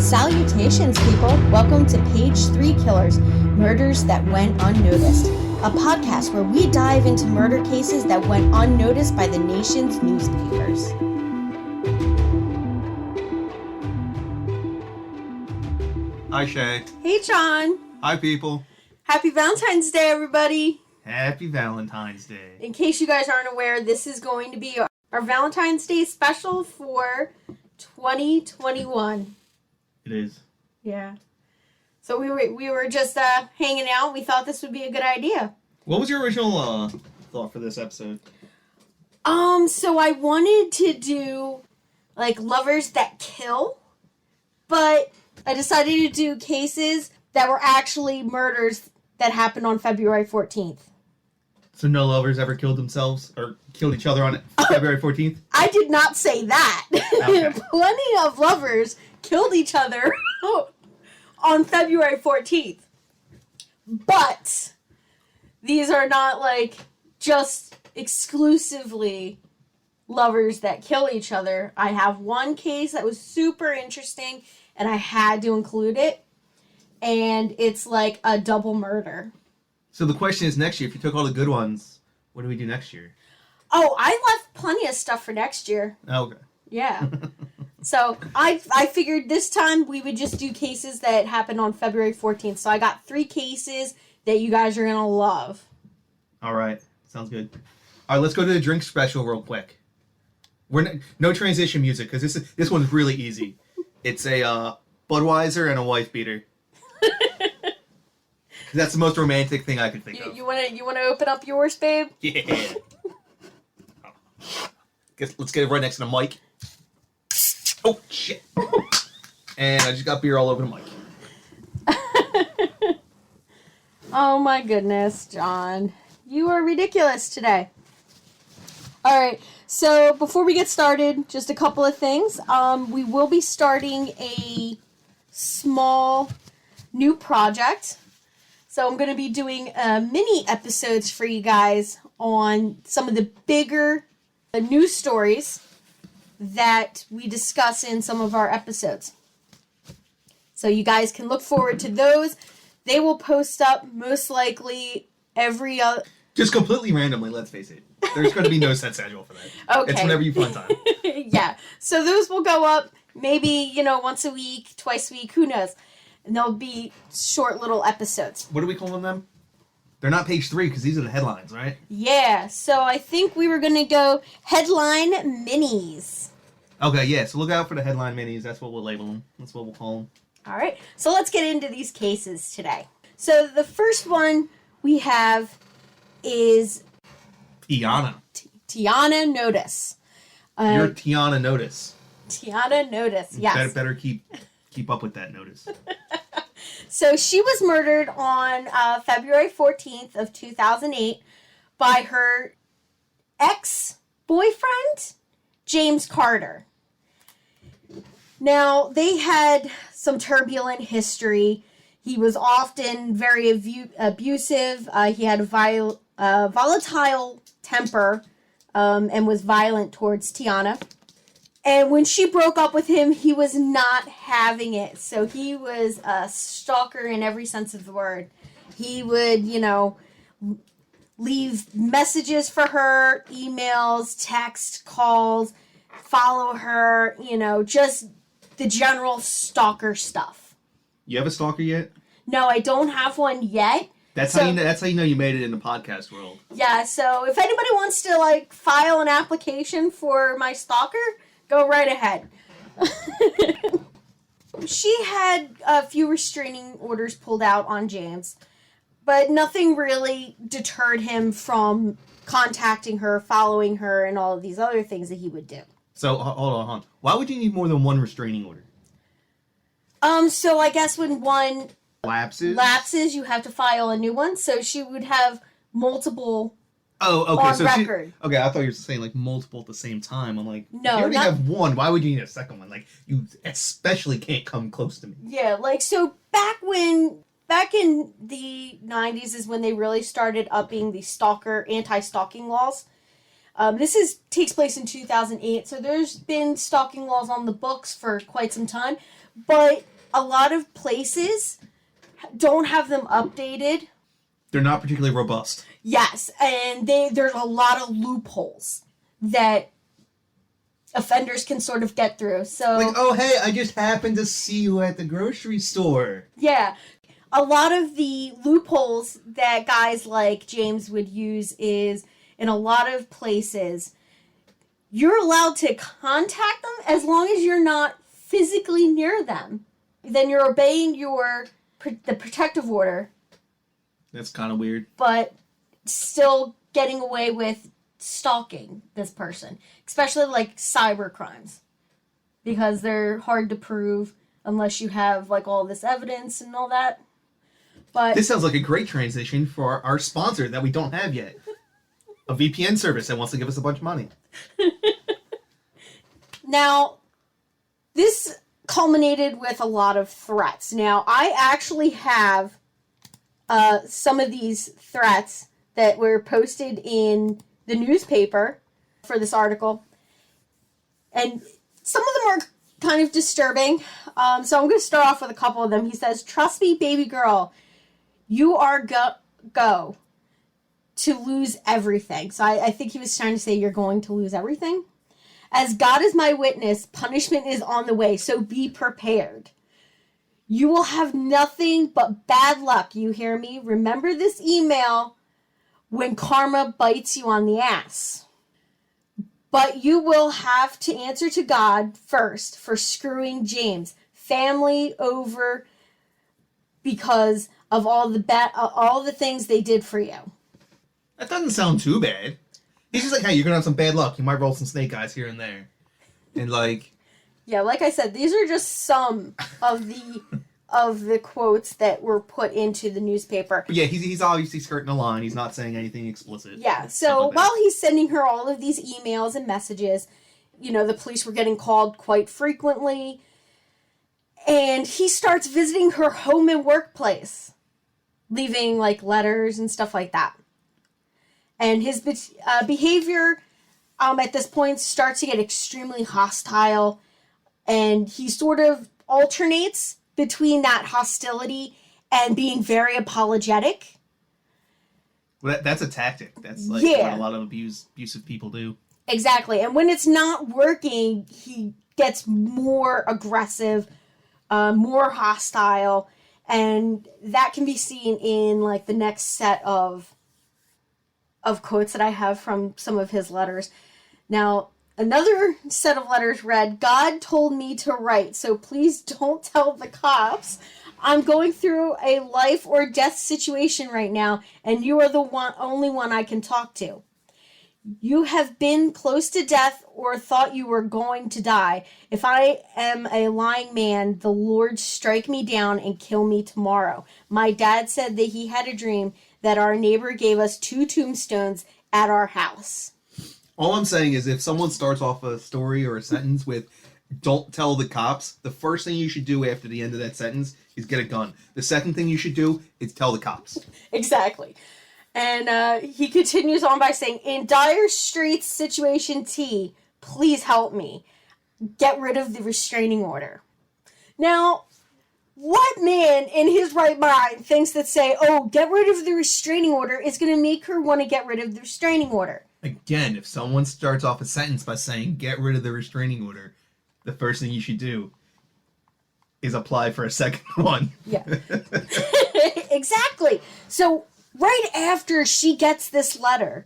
Salutations, people. Welcome to Page 3 Killers, Murders That Went Unnoticed, a podcast where we dive into murder cases that went unnoticed by the nation's newspapers. Hi, Shay. Hey, John. Hi, people. Happy Valentine's Day, everybody. Happy Valentine's Day. In case you guys aren't aware, this is going to be our Valentine's Day special for 2021. It is. Yeah. So we were just hanging out. We thought this would be a good idea. What was your original thought for this episode? So I wanted to do like lovers that kill, but I decided to do cases that were actually murders that happened on February 14th. So no lovers ever killed themselves or killed each other on February 14th? I did not say that. Okay. Plenty of lovers killed each other on February 14th. But these are not like just exclusively lovers that kill each other. I have one case that was super interesting and I had to include it. And it's like a double murder. So the question is, next year, if you took all the good ones, what do we do next year? Oh, I left plenty of stuff for next year. Oh, okay. Yeah. So I figured this time we would just do cases that happened on February 14th. So I got 3 cases that you guys are going to love. All right. Sounds good. All right, let's go to the drink special real quick. No transition music, because this one's really easy. It's a Budweiser and a wife beater. That's the most romantic thing I could think of. You wanna open up yours, babe? Yeah. Let's get it right next to the mic. Oh, shit. And I just got beer all over the mic. Oh my goodness, John. You are ridiculous today. Alright, so before we get started, just a couple of things. We will be starting a small new project. So I'm going to be doing mini episodes for you guys on some of the bigger news stories that we discuss in some of our episodes. So you guys can look forward to those. They will post up most likely every other... Just completely randomly, let's face it. There's going to be no set schedule for that. Okay. It's whenever you find time. Yeah. So those will go up maybe, once a week, twice a week, who knows. And they'll be short little episodes. What are we calling them? They're not page 3 because these are the headlines, right? Yeah, so I think we were going to go headline minis. Okay, yeah, so look out for the headline minis. That's what we'll label them. That's what we'll call them. All right, so let's get into these cases today. So the first one we have is... Tiana. Tiana Notice. You're Tiana Notice. Tiana Notice, yes. Better keep up with that notice. So she was murdered on February 14th of 2008 by her ex-boyfriend, James Carter. Now, they had some turbulent history. He was often very abusive. He had a volatile temper and was violent towards Tiana. And when she broke up with him, he was not having it. So he was a stalker in every sense of the word. He would, leave messages for her, emails, text, calls, follow her, just the general stalker stuff. You have a stalker yet? No, I don't have one yet. That's how you know you made it in the podcast world. Yeah, so if anybody wants to file an application for my stalker, go right ahead. She had a few restraining orders pulled out on James, but nothing really deterred him from contacting her, following her, and all of these other things that he would do. So, hold on. Why would you need more than one restraining order? So I guess when one lapses, you have to file a new one, so she would have multiple... Oh, okay. On record. Okay, I thought you were saying multiple at the same time. I'm like, no, if you already have one, why would you need a second one? You especially can't come close to me. Yeah, so back in the 90s is when they really started upping the anti-stalking laws. This takes place in 2008, so there's been stalking laws on the books for quite some time, but a lot of places don't have them updated. They're not particularly robust. Yes, and there's a lot of loopholes that offenders can sort of get through. So, Like, oh, hey, I just happened to see you at the grocery store. yeah. A lot of the loopholes that guys like James would use is, in a lot of places, you're allowed to contact them as long as you're not physically near them. Then you're obeying the protective order, That's kind of weird. but still getting away with stalking this person, especially like cyber crimes, because they're hard to prove unless you have like all this evidence and all that. But This sounds like a great transition for our sponsor that we don't have yet. A VPN service that wants to give us a bunch of money. now, this culminated with a lot of threats. Now, I actually have some of these threats that were posted in the newspaper for this article. And some of them are kind of disturbing. So I'm going to start off with a couple of them. He says, "Trust me, baby girl, you are go to lose everything." So I think he was trying to say you're going to lose everything. "As God is my witness, punishment is on the way, so be prepared. You will have nothing but bad luck, you hear me? Remember this email when karma bites you on the ass. But you will have to answer to God first for screwing James, family over, because of all the things they did for you." That doesn't sound too bad. He's just like, hey, you're going to have some bad luck. You might roll some snake eyes here and there. And like... Yeah, like I said, these are just some of the quotes that were put into the newspaper. But yeah, he's obviously skirting the line. He's not saying anything explicit. Yeah, so while he's sending her all of these emails and messages, the police were getting called quite frequently. And he starts visiting her home and workplace, leaving like letters and stuff like that. And his behavior at this point starts to get extremely hostile. And he sort of alternates between that hostility and being very apologetic. Well, that's a tactic. That's like what a lot of abusive people do. Exactly. And when it's not working, he gets more aggressive, more hostile. And that can be seen in like the next set of quotes that I have from some of his letters. Now, another set of letters read, "God told me to write, so please don't tell the cops. I'm going through a life or death situation right now, and you are the only one I can talk to. You have been close to death or thought you were going to die. If I am a lying man, the Lord strike me down and kill me tomorrow. My dad said that he had a dream that our neighbor gave us 2 tombstones at our house." All I'm saying is if someone starts off a story or a sentence with, "Don't tell the cops," the first thing you should do after the end of that sentence is get a gun. The second thing you should do is tell the cops. Exactly. And he continues on by saying, "In dire straits situation T, please help me. Get rid of the restraining order." Now, what man in his right mind thinks that say, "Oh, get rid of the restraining order," is going to make her want to get rid of the restraining order? Again, if someone starts off a sentence by saying, "Get rid of the restraining order," the first thing you should do is apply for a second one. Yeah. Exactly. So right after she gets this letter,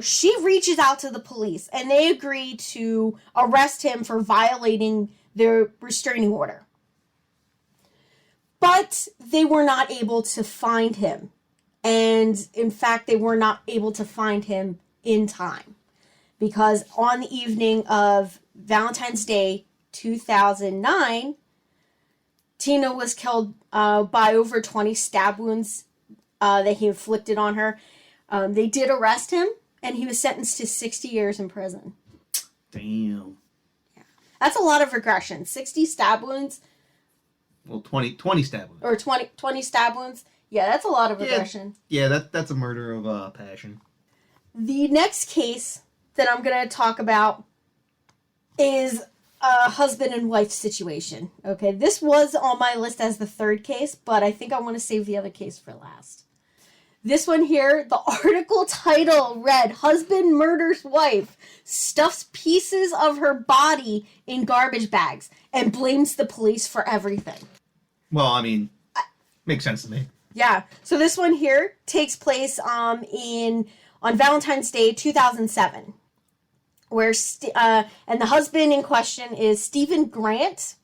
she reaches out to the police and they agree to arrest him for violating their restraining order. But they were not able to find him. And in fact, they were not able to find him in time. Because on the evening of Valentine's Day 2009, Tina was killed by over 20 stab wounds that he inflicted on her. They did arrest him, and he was sentenced to 60 years in prison. Damn. Yeah. That's a lot of regression. 60 stab wounds. Well, 20 stab wounds. Or 20 stab wounds. Yeah, that's a lot of regression. Yeah, that's a murder of passion. The next case that I'm going to talk about is a husband and wife situation. Okay, this was on my list as the third case, but I think I want to save the other case for last. This one here, the article title read, "Husband Murders Wife, Stuffs Pieces of Her Body in Garbage Bags, and Blames the Police for Everything." Well, I mean, makes sense to me. Yeah, so this one here takes place on Valentine's Day 2007, where and the husband in question is Stephen Grant,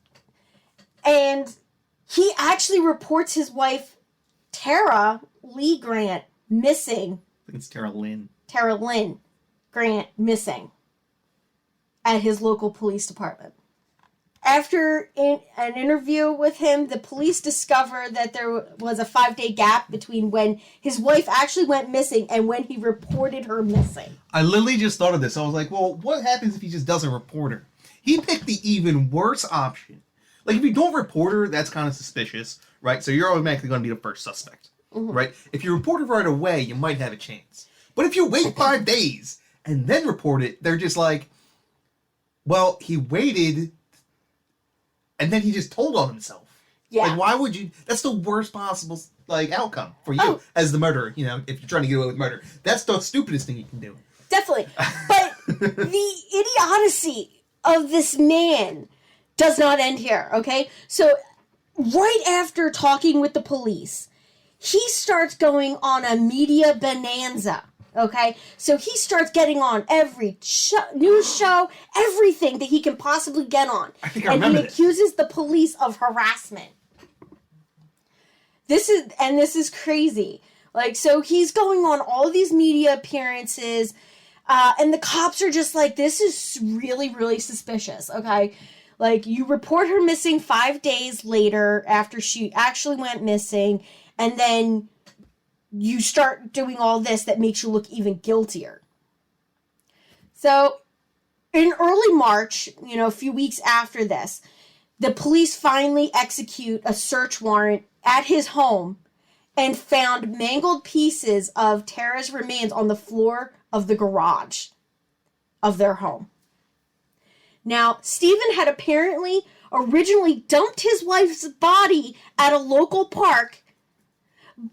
and he actually reports his wife Tara Lee Grant missing. I think it's Tara Lynn. Tara Lynn Grant missing at his local police department. After an interview with him, the police discovered that there was a 5-day gap between when his wife actually went missing and when he reported her missing. I literally just thought of this. I was like, well, what happens if he just doesn't report her? He picked the even worse option. Like, if you don't report her, that's kind of suspicious, right? So you're automatically going to be the first suspect, right? If you report her right away, you might have a chance. But if you wait 5 days and then report it, they're just like, well, he waited... and then he just told on himself. Yeah. Like, why would you... that's the worst possible, like, outcome for you as the murderer, you know, if you're trying to get away with murder. That's the stupidest thing you can do. Definitely. But the idiocy of this man does not end here, okay? So, right after talking with the police, he starts going on a media bonanza. Okay, so he starts getting on every news show, everything that he can possibly get on. I think I remember this. And he accuses the police of harassment. This is crazy. Like, so he's going on all of these media appearances, and the cops are just like, this is really, really suspicious, okay? Like, you report her missing 5 days later after she actually went missing, and then you start doing all this that makes you look even guiltier. So, in early March, you know, a few weeks after this, the police finally execute a search warrant at his home and found mangled pieces of Tara's remains on the floor of the garage of their home. Now, Stephen had apparently originally dumped his wife's body at a local park,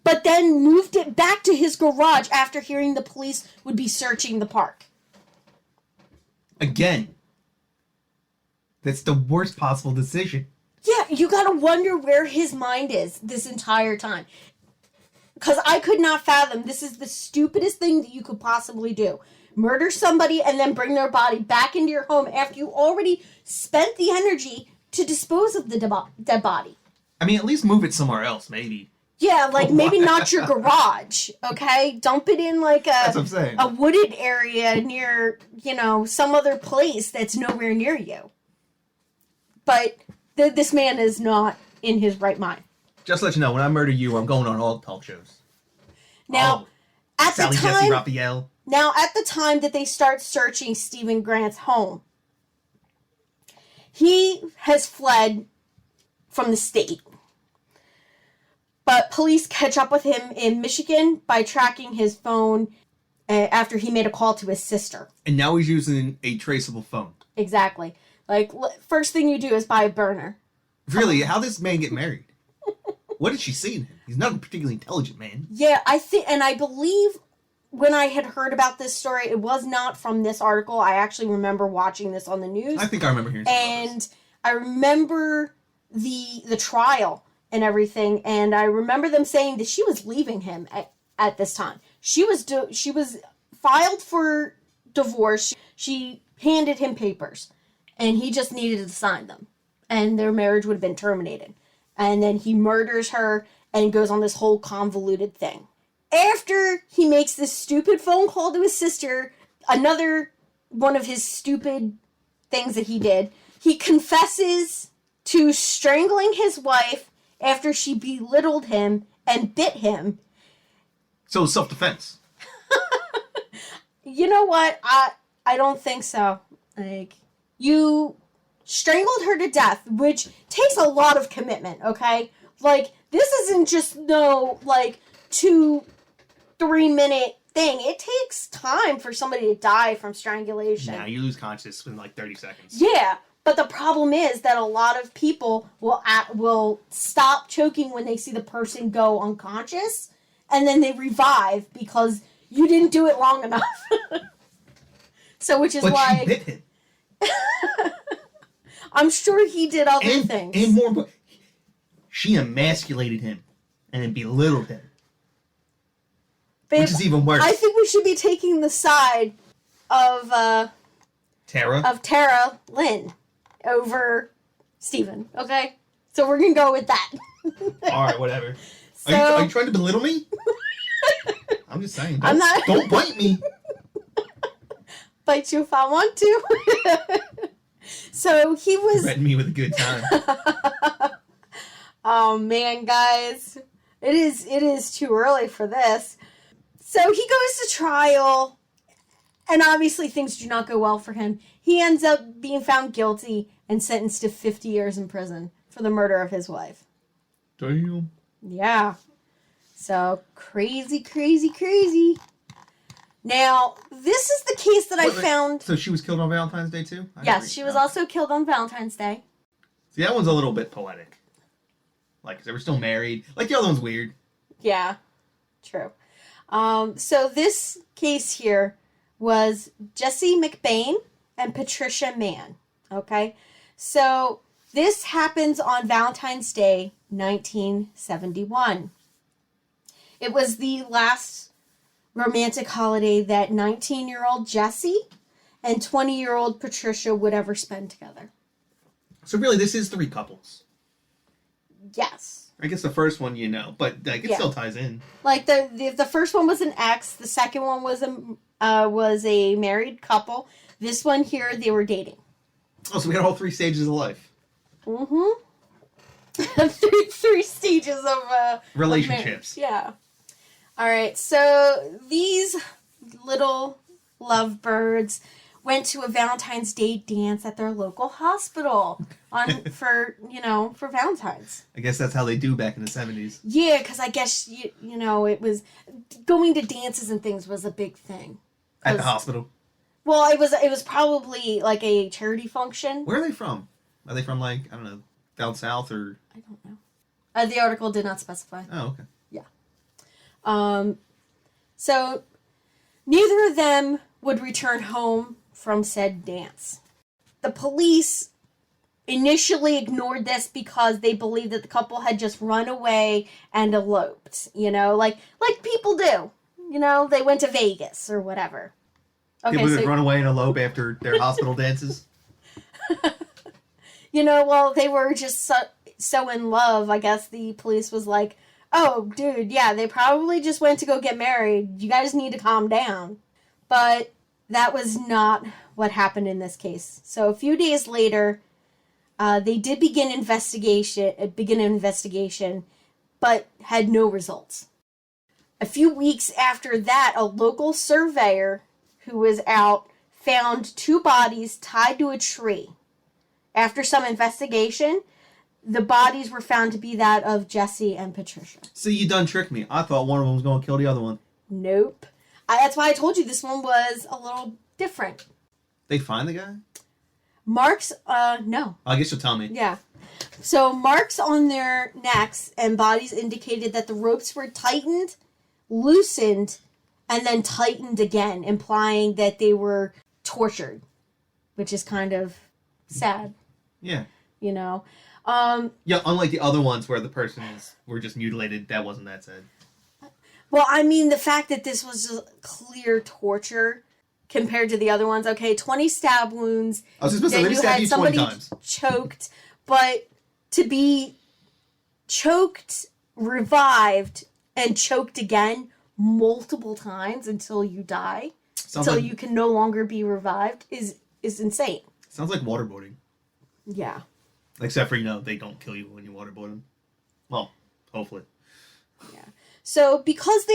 but then moved it back to his garage after hearing the police would be searching the park. Again, that's the worst possible decision. Yeah, you gotta wonder where his mind is this entire time. Because I could not fathom, this is the stupidest thing that you could possibly do. Murder somebody and then bring their body back into your home after you already spent the energy to dispose of the dead body. I mean, at least move it somewhere else, maybe. Yeah, like maybe not your garage, okay? Dump it in like That's what I'm saying. a wooded area near, you know, some other place that's nowhere near you. But this man is not in his right mind. Just to let you know, when I murder you, I'm going on all the talk shows. Now, at Sally the Jesse time, Raphael. now at the time that they start searching Stephen Grant's home, he has fled from the state. But police catch up with him in Michigan by tracking his phone after he made a call to his sister. And now he's using a traceable phone. Exactly. Like, first thing you do is buy a burner. Really, how did this man get married? What did she see in him? He's not a particularly intelligent man. Yeah, I believe when I had heard about this story, it was not from this article. I actually remember watching this on the news. I think I remember hearing something about And this. I remember the trial and everything, and I remember them saying that she was leaving him at this time. She was filed for divorce. She handed him papers, and he just needed to sign them, and their marriage would have been terminated. And then he murders her and goes on this whole convoluted thing. After he makes this stupid phone call to his sister, another one of his stupid things that he did, he confesses to strangling his wife after she belittled him and bit him. So it's self-defense. You know what? I don't think so. Like, you strangled her to death, which takes a lot of commitment, okay? Like, this isn't just no, like, 2-3 minute thing. It takes time for somebody to die from strangulation. Nah, you lose consciousness within like 30 seconds. Yeah, But the problem is that a lot of people will stop choking when they see the person go unconscious, and then they revive because you didn't do it long enough. So, which is why... She bit him. I'm sure he did other things. And more, but she emasculated him and then belittled him. Babe, which is even worse. I think we should be taking the side of Tara Lynn over Steven, okay? So we're gonna go with that. Alright, whatever. So, are you trying to belittle me? I'm just saying. Don't bite me. Bite you if I want to. So he was... Threaten me with a good time. Oh man, guys. It is too early for this. So he goes to trial, and obviously things do not go well for him. He ends up being found guilty and sentenced to 50 years in prison for the murder of his wife. Damn. Yeah. So, crazy, crazy, crazy. Now, this is the case that I found... So she was killed on Valentine's Day, too? Yes, she was also killed on Valentine's Day. See, that one's a little bit poetic. Like, they were still married. Like, the other one's weird. Yeah, true. So this case here was Jesse McBain and Patricia Mann. Okay? So, this happens on Valentine's Day, 1971. It was the last romantic holiday that 19-year-old Jesse and 20-year-old Patricia would ever spend together. So really, this is 3 couples. Yes. I guess the first one but like it still ties in. Like the first one was an ex, the second one was a married couple. This one here, they were dating. Oh, so we got all 3 stages of life. Mm-hmm. three stages of relationships. Of yeah. All right, so these little lovebirds went to a Valentine's Day dance at their local hospital for Valentine's. I guess that's how they do back in the 70s. Yeah, because I guess, it was... Going to dances and things was a big thing. At the hospital? Well, it was probably like a charity function. Where are they from? Are they from, like, I don't know, down south or... I don't know. The article did not specify. Oh, okay. Yeah. So, neither of them would return home from said dance. The police initially ignored this because they believed that the couple had just run away and eloped, like people do. They went to Vegas or whatever. Okay, people that run away and elope after their hospital dances? Well, they were just so in love, I guess the police was like, oh, dude, yeah, they probably just went to go get married. You guys need to calm down. But that was not what happened in this case. So a few days later, they did begin an investigation, but had no results. A few weeks after that, a local surveyor who was out found 2 bodies tied to a tree. After some investigation, the bodies were found to be that of Jesse and Patricia. See, you done tricked me. I thought one of them was going to kill the other one. Nope. That's why I told you this one was a little different. They find the guy? Marks, no. I guess you'll tell me. Yeah. So marks on their necks and bodies indicated that the ropes were tightened, loosened, and then tightened again, implying that they were tortured, which is kind of sad. Yeah. Yeah, unlike the other ones where the persons were just mutilated, that wasn't that sad. Well, I mean, the fact that this was just clear torture compared to the other ones. Okay, 20 stab wounds. I was just supposed to stab you 20 times. Choked, but to be choked, revived, and choked again multiple times until you die, you can no longer be revived is insane. Sounds like waterboarding. Yeah. Except for, they don't kill you when you waterboard them. Well, hopefully. Yeah. So, because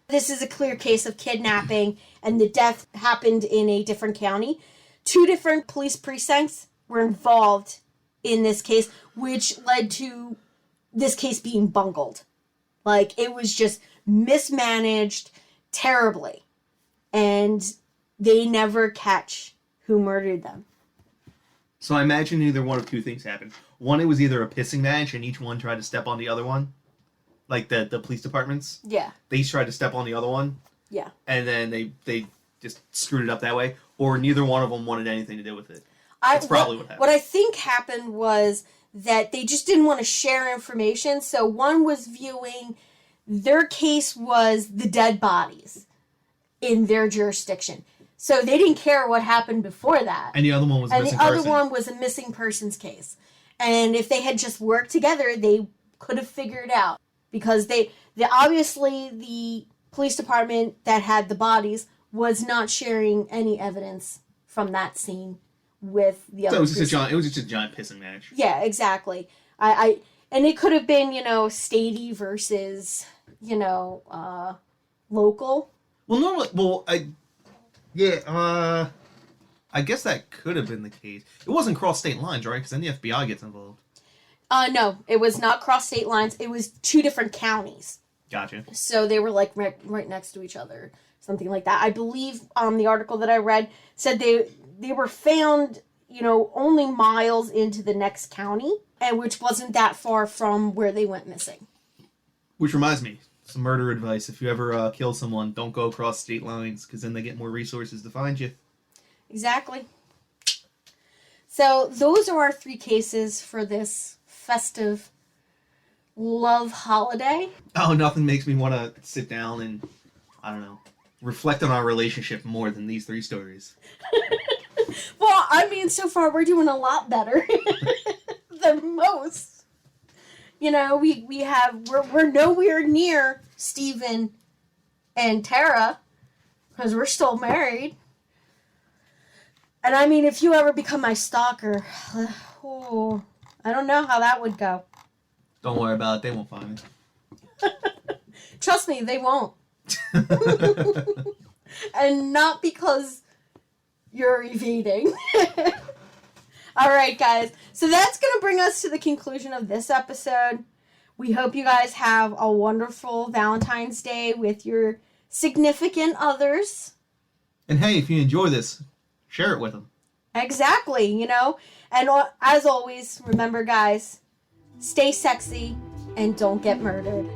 this is a clear case of kidnapping, and the death happened in a different county, 2 different police precincts were involved in this case, which led to this case being bungled. Like, it was just mismanaged terribly. And they never catch who murdered them. So I imagine either one of two things happened. One, it was either a pissing match and each one tried to step on the other one. Like the police departments. Yeah. They each tried to step on the other one. Yeah. And then they just screwed it up that way. Or neither one of them wanted anything to do with it. That's probably what happened. What I think happened was that they just didn't want to share information. So one was viewing, their case was the dead bodies in their jurisdiction. So they didn't care what happened before that. And the other one was a missing person. And the other one was a missing persons case. And if they had just worked together, they could have figured it out. Because they obviously, the police department that had the bodies was not sharing any evidence from that scene with the other. So it was just a giant pissing match. Yeah, exactly. And it could have been, statey versus, local. Well, normally, I guess that could have been the case. It wasn't cross state lines, right? Because then the FBI gets involved. No, it was not cross state lines. It was 2 different counties. Gotcha. So they were like right next to each other, something like that. I believe the article that I read said they were found, only miles into the next county, and which wasn't that far from where they went missing. Which reminds me, some murder advice: if you ever kill someone, don't go across state lines, because then they get more resources to find you. Exactly. So those are our 3 cases for this festive love holiday. Oh, nothing makes me want to sit down and, I don't know, reflect on our relationship more than these 3 stories. Well, I mean, so far we're doing a lot better than most. We're nowhere near Steven and Tara, because we're still married. And I mean, if you ever become my stalker, I don't know how that would go. Don't worry about it. They won't find me. Trust me, they won't. And not because you're evading. All right, guys. So that's going to bring us to the conclusion of this episode. We hope you guys have a wonderful Valentine's Day with your significant others. And hey, if you enjoy this, share it with them. Exactly, And as always, remember, guys, stay sexy and don't get murdered.